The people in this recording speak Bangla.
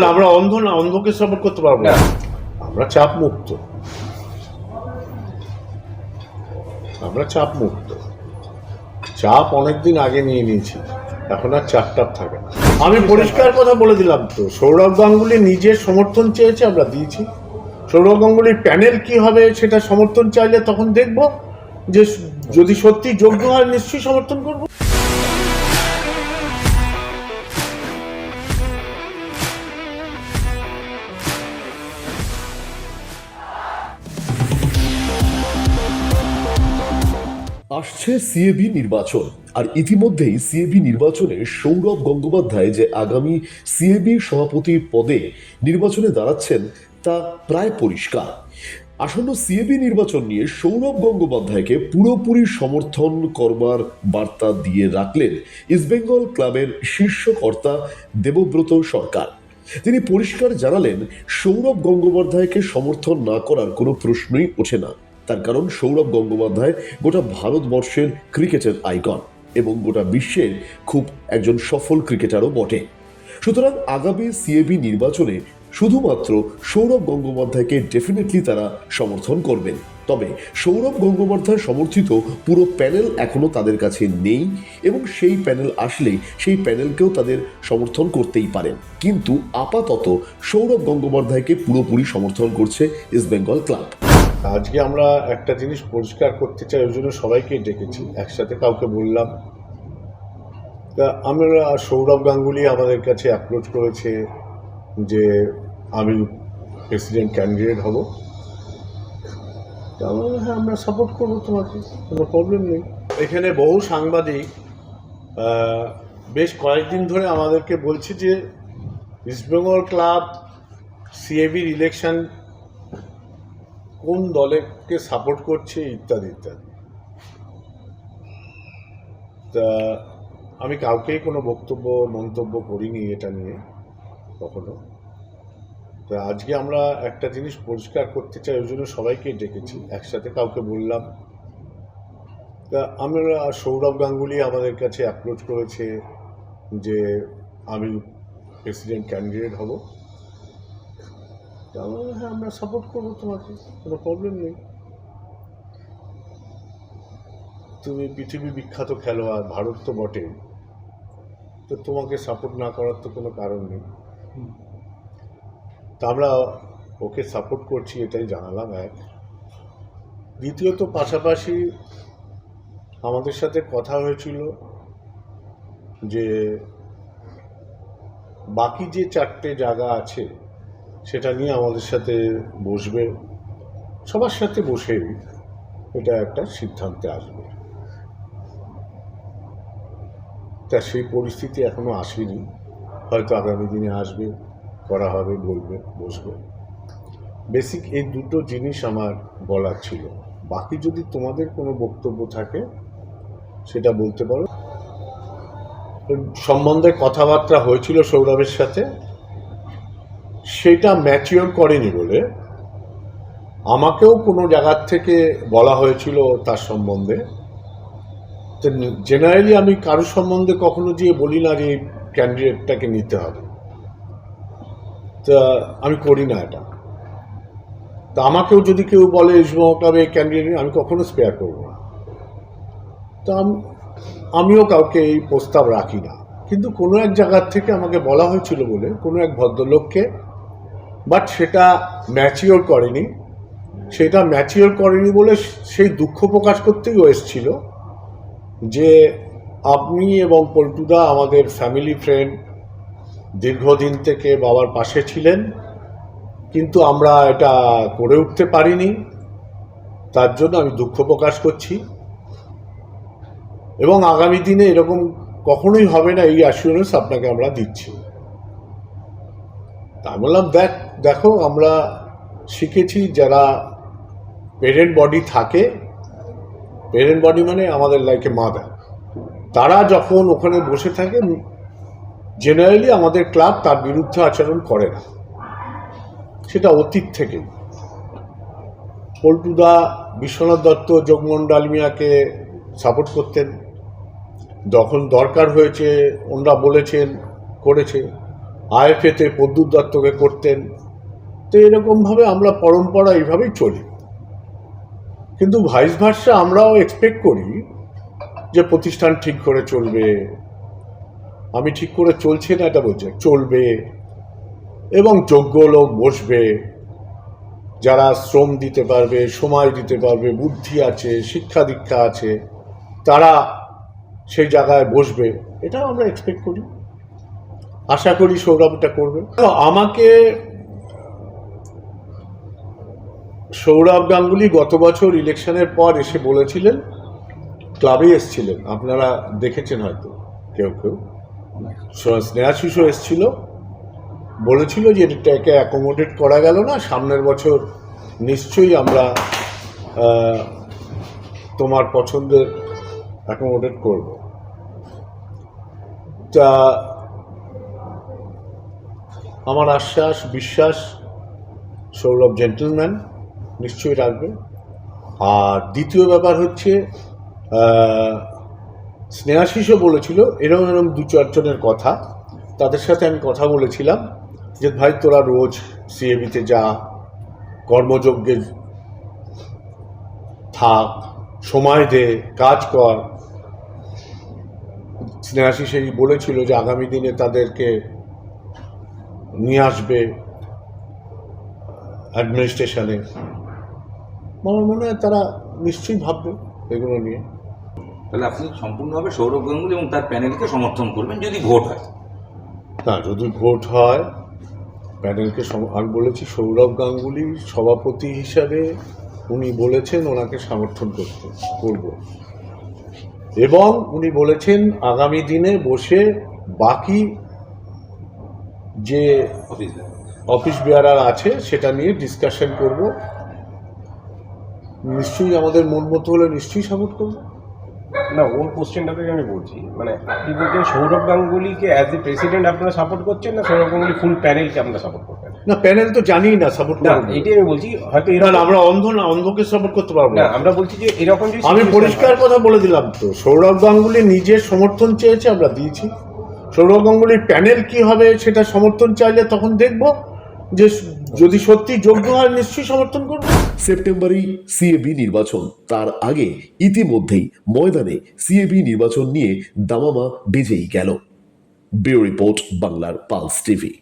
আমরা অন্ধ না, অন্ধকে সাপোর্ট করতে পারবো না। আমরা চাপ মুক্ত, আমরা চাপ মুক্ত। চাপ অনেকদিন আগে নিয়ে নিয়েছি, এখন আর চাপ টাপ থাকে না। আমি পরিষ্কার কথা বলে দিলাম তো, সৌরভ গাঙ্গুলি নিজের সমর্থন চেয়েছে, আমরা দিয়েছি। সৌরভ গাঙ্গুলির প্যানেল কি হবে সেটা সমর্থন চাইলে তখন দেখব, যে যদি সত্যি যোগ্য হয় নিশ্চয়ই সমর্থন করব। আসছে সিএবি নির্বাচন, আর ইতিমধ্যেই সিএবি নির্বাচনে সৌরভ গঙ্গোপাধ্যায় যে আগামী সিএবি সভাপতি পদে নির্বাচনে দাঁড়াচ্ছেন তা প্রায় পরিষ্কার। আসন্ন সিএবি নির্বাচন নিয়ে সৌরভ গঙ্গোপাধ্যায়কে পুরোপুরি সমর্থন করবার বার্তা দিয়ে রাখলেন ইস্টবেঙ্গল ক্লাবের শীর্ষ কর্তা দেবব্রত সরকার। তিনি পরিষ্কার জানালেন, সৌরভ গঙ্গোপাধ্যায়কে সমর্থন না করার কোনো প্রশ্নই ওঠে না। তার কারণ সৌরভ গঙ্গোপাধ্যায় গোটা ভারতবর্ষের ক্রিকেটের আইকন এবং গোটা বিশ্বের খুব একজন সফল ক্রিকেটারও বটে। সুতরাং আগামী সিএবি নির্বাচনে শুধুমাত্র সৌরভ গঙ্গোপাধ্যায়কে ডেফিনেটলি তারা সমর্থন করবেন। তবে সৌরভ গঙ্গোপাধ্যায় সমর্থিত পুরো প্যানেল এখনো তাদের কাছে নেই, এবং সেই প্যানেল আসলেই সেই প্যানেলকেও তাদের সমর্থন করতেই পারেন। কিন্তু আপাতত সৌরভ গঙ্গোপাধ্যায়কে পুরোপুরি সমর্থন করছে ইস্টবেঙ্গল ক্লাব। আজকে আমরা একটা জিনিস পরিষ্কার করতে চাই, ওই জন্য সবাইকে ডেকেছি, একসাথে কাউকে বললাম। আমরা সৌরভ গাঙ্গুলি আমাদের কাছে অ্যাপ্রোচ করেছে যে আমি প্রেসিডেন্ট ক্যান্ডিডেট হব। হ্যাঁ, আমরা সাপোর্ট করবো তোমাকে, কোনো প্রবলেম নেই। এখানে বহু সাংবাদিক বেশ কয়েকদিন ধরে আমাদেরকে বলছে যে ইস্টবেঙ্গল ক্লাব সিএবির ইলেকশন কোন দলকে সাপোর্ট করছে ইত্যাদি ইত্যাদি। তা আমি কাউকেই কোনো মন্তব্য করিনি এটা নিয়ে কখনো। তা আজকে আমরা একটা জিনিস পরিষ্কার করতে চাই, ওই জন্য সবাইকে ডেকেছি, একসাথে কাউকে বললাম। তা আমরা সৌরভ গাঙ্গুলি আমাদের কাছে অ্যাপ্রোচ করেছে যে আমি প্রেসিডেন্ট ক্যান্ডিডেট হব। হ্যাঁ, আমরা সাপোর্ট করবো তোমাকে, কোনো প্রবলেম নেই। তুমি পৃথিবী বিখ্যাত খেলোয়াড়, ভারত তো বটে, তো তোমাকে সাপোর্ট না করার তো কোনো কারণ নেই। তা আমরা ওকে সাপোর্ট করছি, এটাই জানালাম এক। দ্বিতীয়ত, পাশাপাশি আমাদের সাথে কথা হয়েছিল যে বাকি যে 4টে জায়গা আছে সেটা নিয়ে আমাদের সাথে বসবে, সবার সাথে বসে এটা একটা সিদ্ধান্তে আসবে। তা সেই পরিস্থিতি এখনো আসেনি, হয়তো আগামী দিনে আসবে, করা হবে, বসবে। বেসিক এই দুটো জিনিস আমার বলার ছিল। বাকি যদি তোমাদের কোনো বক্তব্য থাকে সেটা বলতে পারো। সম্বন্ধে কথাবার্তা হয়েছিল সৌরভের সাথে, সেটা ম্যাচিওর করেনি বলে আমাকেও কোনো জায়গার থেকে বলা হয়েছিল তার সম্বন্ধে। তো জেনারেলি আমি কারোর সম্বন্ধে কখনো গিয়ে বলি না যে এই ক্যান্ডিডেটটাকে নিতে হবে, তা আমি করি না এটা। তা আমাকেও যদি কেউ বলে ইস্টবেঙ্গল ক্লাবে এই ক্যান্ডিডেট, আমি কখনো স্পেয়ার করবো না। তা আমিও কাউকে এই প্রস্তাব রাখি না। কিন্তু কোনো এক জায়গার থেকে আমাকে বলা হয়েছিল বলে, কোনো এক ভদ্রলোককে, বাট সেটা ম্যাচিওর করেনি। সেটা ম্যাচিওর করেনি বলে সেই দুঃখ প্রকাশ করতেই এসেছিল যে আপনি এবং পল্টুদা আমাদের ফ্যামিলি ফ্রেন্ড, দীর্ঘদিন থেকে বাবার পাশে ছিলেন, কিন্তু আমরা এটা করে উঠতে পারিনি, তার জন্য আমি দুঃখ প্রকাশ করছি, এবং আগামী দিনে এরকম কখনোই হবে না, এই অ্যাসিওরেন্স আপনাকে আমরা দিচ্ছি। তা বললাম, দেখো আমরা শিখেছি যারা পেরেন্ট বডি থাকে, পেরেন্ট বডি মানে আমাদের লাইকে মাদার, তারা যখন ওখানে বসে থাকে জেনারেলি আমাদের ক্লাব তার বিরুদ্ধে আচরণ করে না, সেটা অতীত থেকেই। পল্টুদা বিশ্বনাথ দত্ত, যোগমোহন ডালমিয়াকে সাপোর্ট করতেন, যখন দরকার হয়েছে ওনারা বলেছেন, করেছে। আইএফএতে প্রদ্যুৎ দত্তকে করতেন। তো এরকমভাবে আমরা পরম্পরা এইভাবেই চলি। কিন্তু ভাইস ভার্সা আমরাও এক্সপেক্ট করি যে প্রতিষ্ঠান ঠিক করে চলবে। আমি ঠিক করে চলছে না এটা বলছে, চলবে, এবং যোগ্য লোক বসবে, যারা শ্রম দিতে পারবে, সময় দিতে পারবে, বুদ্ধি আছে, শিক্ষা দীক্ষা আছে, তারা সেই জায়গায় বসবে। এটাও আমরা এক্সপেক্ট করি, আশা করি সৌরভ এটা করবে। আমাকে সৌরভ গাঙ্গুলি গত বছর ইলেকশনের পর এসে বলেছিলেন, ক্লাবে এসছিলেন, আপনারা দেখেছেন হয়তো কেউ কেউ, স্নেহাশিসও এসছিল, বলেছিল যে এটাকে অ্যাকোমোডেট করা গেল না, সামনের বছর নিশ্চয়ই আমরা তোমার পছন্দের অ্যাকোমোডেট করব। তা আমার আশ্বাস, বিশ্বাস সৌরভ জেন্টলম্যান নিশ্চয়ই রাখবে। আর দ্বিতীয় ব্যাপার হচ্ছে, স্নেহাশিসও বলেছিল এরকম দু চারজনের কথা, তাদের সাথে আমি কথা বলেছিলাম যে ভাই তোরা রোজ সিএবিতে যা, কর্মযজ্ঞে থাক, সময় দে, কাজ কর। স্নেহাশিস এই বলেছিল যে আগামী দিনে তাদেরকে নিয়ে আসবে অ্যাডমিনিস্ট্রেশনে। আমার মনে হয় তারা নিশ্চয়ই ভাববে এগুলো নিয়ে। তাহলে আপনি সম্পূর্ণভাবে সৌরভ গাঙ্গুলি এবং তার প্যানেলকে সমর্থন করবেন যদি ভোট হয়? না, যদি ভোট হয় প্যানেলকে আমি বলেছি সৌরভ গাঙ্গুলি সভাপতি হিসাবে উনি বলেছেন ওনাকে সমর্থন করব, এবং উনি বলেছেন আগামী দিনে বসে বাকি যে অফিস বেয়ারার আছে সেটা নিয়ে ডিসকাশন করব। নিশ্চয়ই আমাদের মন মতো হলে নিশ্চয়ই সাপোর্ট করবো। না, ওর কোশ্চেনটাকে আমি বলছি, মানে আপনি বলছেন সৌরভ গাঙ্গুলিকে অ্যাজ এ প্রেসিডেন্ট আপনারা সাপোর্ট করছেন, না সৌরভ গাঙ্গুলি ফুল প্যানেলকে আপনারা সাপোর্ট করবেন? না, প্যানেল তো জানি না সাপোর্ট না, করবো। এটাই আমি বলছি, হয়তো না, আমরা অন্ধ না, অন্ধকে সাপোর্ট করতে পারবো না, না। আমরা বলছি যে এরকম যদি আমি situation পরিষ্কার হয়- কথা বলে দিলাম তো, সৌরভ গাঙ্গুলি নিজের সমর্থন চেয়েছে, আমরা দিয়েছি। সৌরভ গাঙ্গুলির প্যানেল কি হবে সেটা সমর্থন চাইলে তখন দেখব, যে যদি সত্যি যোগ্য হয় নিশ্চয়ই সমর্থন করব। সেপ্টেম্বরেই সিএবি নির্বাচন, তার আগে ইতিমধ্যেই ময়দানে সিএবি নির্বাচন নিয়ে দামামা বেজেই গেল। ব্যুরো রিপোর্ট, বাংলার পালস টিভি।